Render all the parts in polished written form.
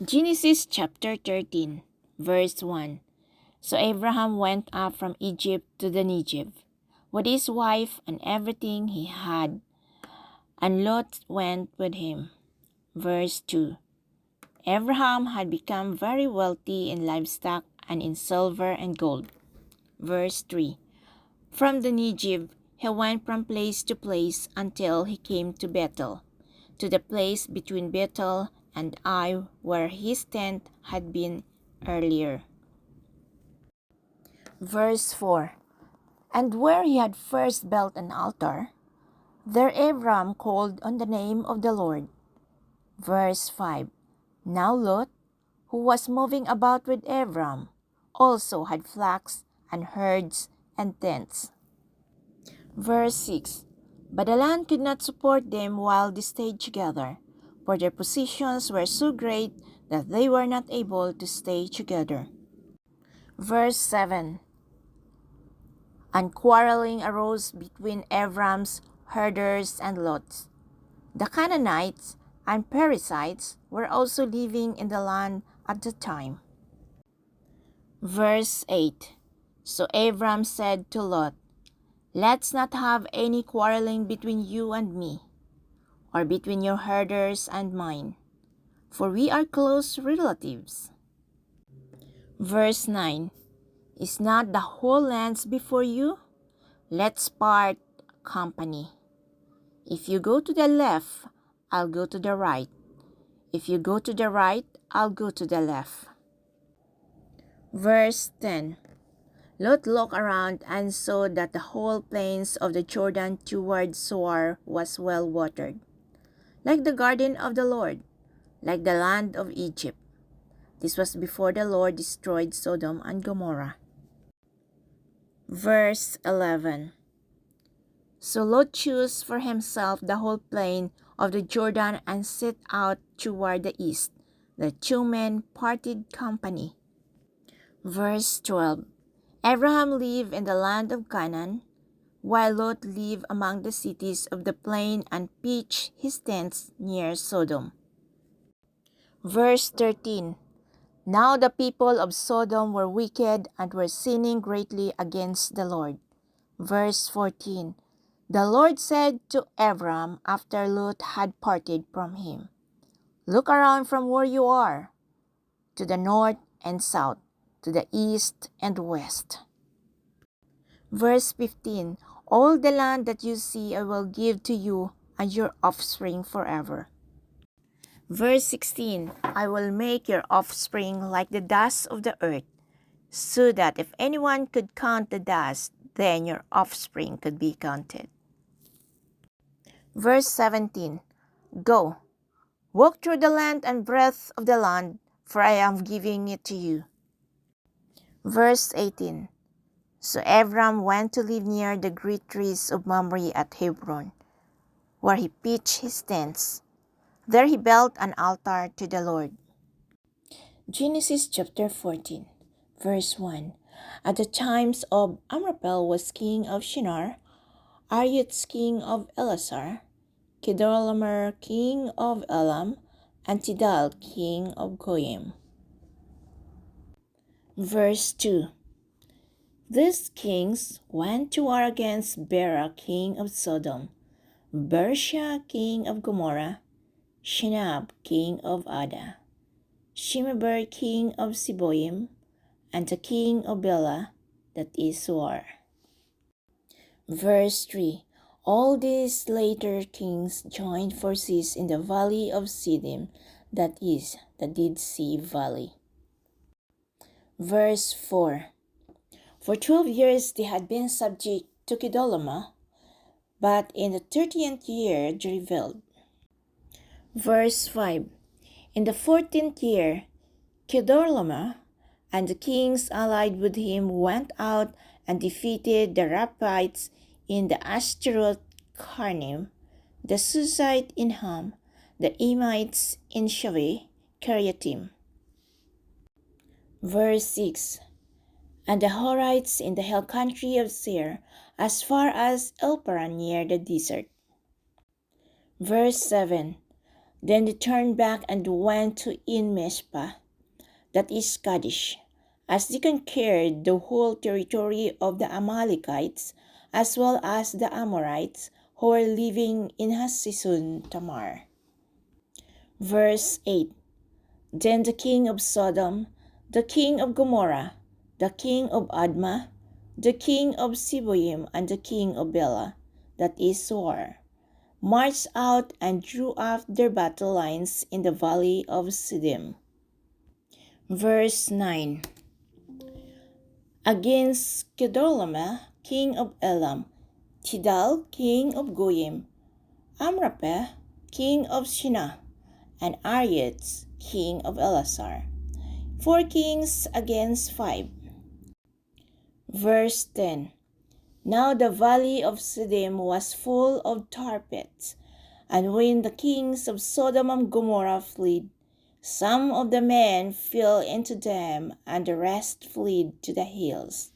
Genesis chapter 13, verse 1. So Abraham went up from Egypt to the Negev, with his wife and everything he had, and Lot went with him. Verse 2. Abraham had become very wealthy in livestock and in silver and gold. Verse 3. From the Negev he went from place to place until he came to Bethel, to the place between Bethel and Ai, where his tent had been earlier. Verse 4. And where he had first built an altar, there Abram called on the name of the Lord. Verse 5. Now Lot, who was moving about with Abram, also had flocks and herds and tents. Verse 6. But the land could not support them while they stayed together, for their possessions were so great that they were not able to stay together. Verse 7. And quarreling arose between Abram's herders and Lot's. The Canaanites and Perizzites were also living in the land at the time. Verse 8. So Abram said to Lot, Let's not have any quarreling between you and me, or between your herders and mine, for we are close relatives. Verse 9. Is not the whole land before you? Let's part company. If you go to the left, I'll go to the right. If you go to the right, I'll go to the left. Verse 10. Lot looked around and saw that the whole plains of the Jordan toward Zoar was well watered, like the garden of the Lord, like the land of Egypt. This was before the Lord destroyed Sodom and Gomorrah. Verse 11. So Lot chose for himself the whole plain of the Jordan and set out toward the east. The two men parted company. Verse 12. Abraham lived in the land of Canaan, while Lot lived among the cities of the plain and pitched his tents near Sodom. Verse 13. Now the people of Sodom were wicked and were sinning greatly against the Lord. Verse 14. The Lord said to Abram after Lot had parted from him, Look around from where you are, to the north and south, to the east and west. Verse 15. All the land that you see I will give to you and your offspring forever. Verse 16. I will make your offspring like the dust of the earth, so that if anyone could count the dust, then your offspring could be counted. Verse 17. Go, walk through the length and breadth of the land, for I am giving it to you. Verse 18. So Abram went to live near the great trees of Mamre at Hebron, where he pitched his tents. There he built an altar to the Lord. Genesis chapter 14, verse 1. At the times of Amraphel was king of Shinar, Arioch king of Elasar, Kedorlaomer king of Elam, and Tidal king of Goyim. Verse 2. These kings went to war against Bera king of Sodom, Bersha king of Gomorrah, Shinab king of Addah, Shemeber king of Seboim, and the king of Bela, that is Zoar. Verse 3. All these later kings joined forces in the valley of Siddim, that is, the Dead Sea Valley. Verse 4. For 12 years they had been subject to Kedorlaomer, but in the 30th year they rebelled. Verse 5. In the 14th year, Kedorlaomer and the kings allied with him went out and defeated the Raphites in the Ashtaroth Karnim, the Susite in Ham, the Emites in Shaveh Kiriatim. Verse 6. And the Horites in the hill country of Seir, as far as Elparan near the desert. Verse 7. Then they turned back and went to En Mishpah, that is Kadesh, as they conquered the whole territory of the Amalekites, as well as the Amorites who were living in Hazeson Tamar. Verse 8. Then the king of Sodom, the king of Gomorrah, the king of Admah, the king of Zeboim, and the king of Bela, that is Zoar, marched out and drew up their battle lines in the valley of Siddim. Verse 9. Against Kedorlaomer, king of Elam, Tidal, king of Goyim, Amraphel, king of Shinnah, and Arietz, king of Elasar. 4 kings against 5. Verse 10. Now the valley of Siddim was full of tar pits, and when the kings of Sodom and Gomorrah fled, some of the men fell into them, and the rest fled to the hills.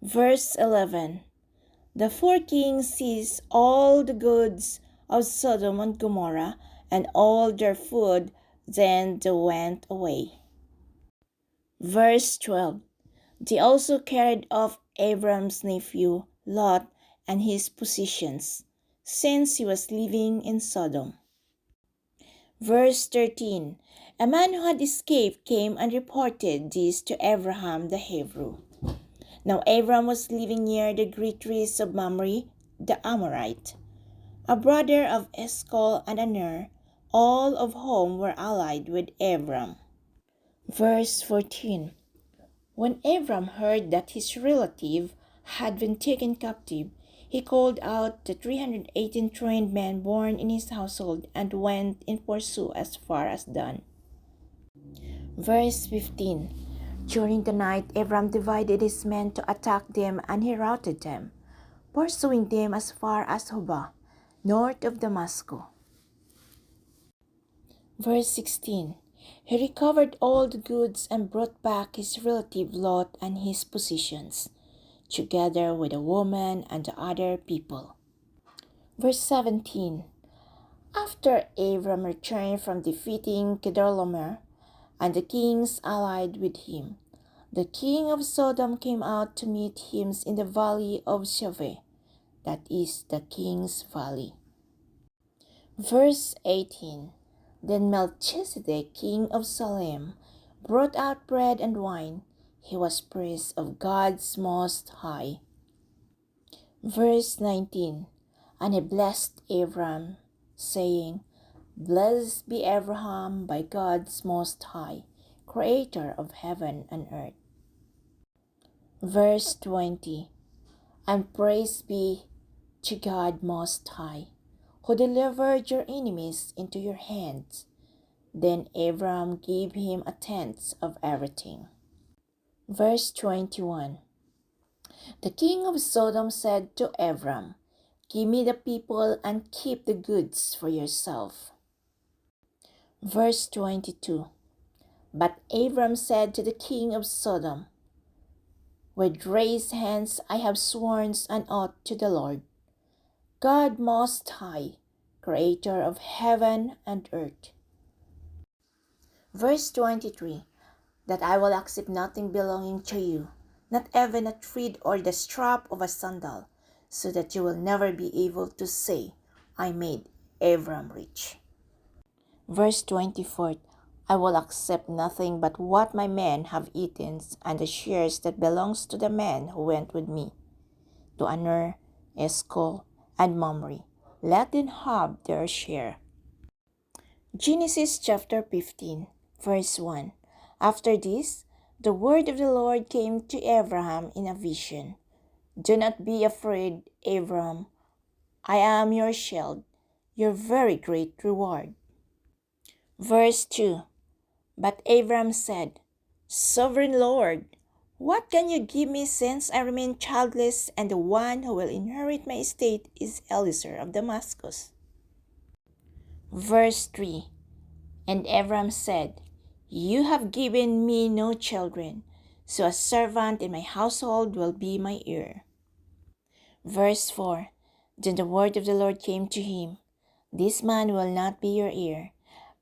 Verse 11. The 4 kings seized all the goods of Sodom and Gomorrah, and all their food, then they went away. Verse 12. They also carried off Abram's nephew Lot and his possessions, since he was living in Sodom. Verse 13. A man who had escaped came and reported this to Abraham the Hebrew. Now Abram was living near the great trees of Mamre the Amorite, a brother of Eshcol and Aner, all of whom were allied with Abram. Verse 14. When Abram heard that his relative had been taken captive, he called out the 318 trained men born in his household and went in pursuit as far as Dan. Verse 15. During the night, Abram divided his men to attack them, and he routed them, pursuing them as far as Hobah, north of Damascus. Verse 16. He recovered all the goods and brought back his relative Lot and his possessions, together with the woman and the other people. Verse 17. After Abram returned from defeating Kedorlaomer and the kings allied with him, the king of Sodom came out to meet him in the valley of Shaveh, that is the king's valley. Verse 18. Then Melchizedek, king of Salem, brought out bread and wine. He was priest of God's Most High. Verse 19. And he blessed Abram, saying, Blessed be Abraham by God's Most High, creator of heaven and earth. Verse 20. And praise be to God Most High, who delivered your enemies into your hands. Then Abram gave him a tenth of everything. Verse 21. The king of Sodom said to Abram, Give me the people and keep the goods for yourself. Verse 22. But Abram said to the king of Sodom, With raised hands I have sworn an oath to the Lord, God Most High, creator of heaven and earth. Verse 23. That I will accept nothing belonging to you, not even a thread or the strap of a sandal, so that you will never be able to say, I made Abram rich. Verse 24. I will accept nothing but what my men have eaten, and the shares that belongs to the men who went with me, to Aner, Eshcol, and Mamre. Let them have their share. Genesis chapter 15, verse 1. After this, the word of the Lord came to Abraham in a vision. Do not be afraid, Abram. I am your shield, your very great reward. Verse 2. But Abram said, Sovereign Lord, what can you give me since I remain childless, and the one who will inherit my estate is Eliezer of Damascus? Verse 3. And Abram said, You have given me no children, so a servant in my household will be my heir. Verse 4. Then the word of the Lord came to him, This man will not be your heir,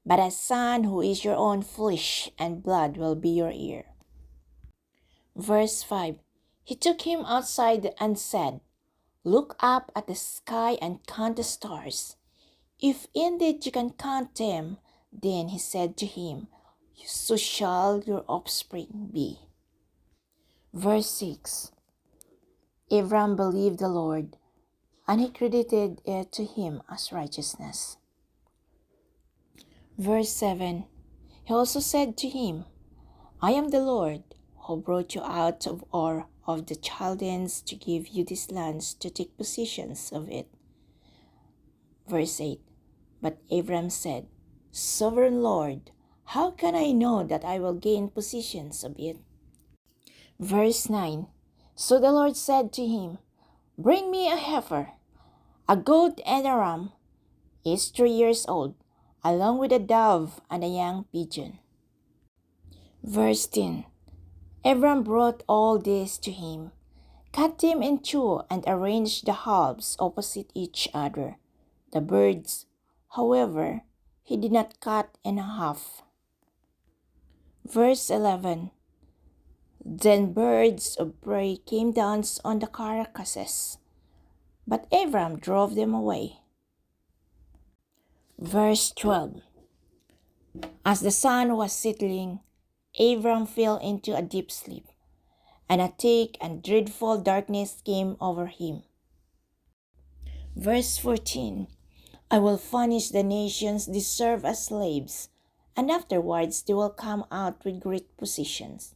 but a son who is your own flesh and blood will be your heir. Verse 5. He took him outside and said, Look up at the sky and count the stars. If indeed you can count them, then he said to him, So shall your offspring be. Verse 6. Abram believed the Lord, and he credited it to him as righteousness. Verse 7. He also said to him, I am the Lord, who brought you out of Ur of the Chaldeans to give you these lands to take possession of it. Verse 8. But Abram said, Sovereign Lord, how can I know that I will gain possession of it? Verse 9. So the Lord said to him, Bring me a heifer, a goat and a ram, each 3 years old, along with a dove and a young pigeon. Verse 10. Abram brought all this to him, cut them in two, and arranged the halves opposite each other. The birds, however, he did not cut in half. Verse 11. Then birds of prey came down on the carcasses, but Abram drove them away. Verse 12. As the sun was setting, Abram fell into a deep sleep, and a thick and dreadful darkness came over him. Verse 14. I will furnish the nations they serve as slaves, and afterwards they will come out with great possessions.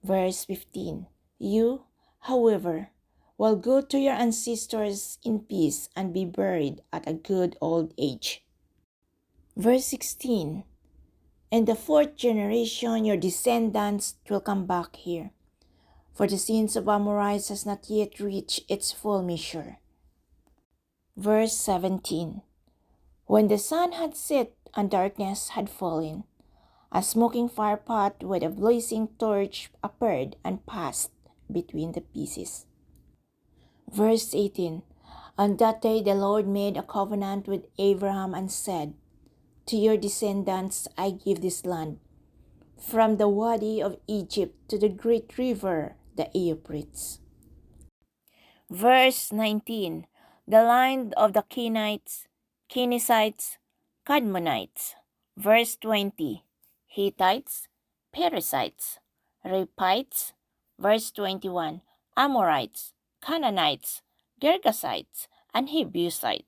Verse 15. You, however, will go to your ancestors in peace and be buried at a good old age. Verse 16. In the fourth generation your descendants will come back here, for the sins of Amorites has not yet reached its full measure. Verse 17. When the sun had set and darkness had fallen, a smoking firepot with a blazing torch appeared and passed between the pieces. Verse 18. On that day the Lord made a covenant with Abraham and said, To your descendants I give this land, from the Wadi of Egypt to the great river, the Euphrates. Verse 19. The land of the Kenites, Kenizzites, Kadmonites. Verse 20. Hittites, Perizzites, Rephites. Verse 21. Amorites, Canaanites, Girgashites, and Jebusites.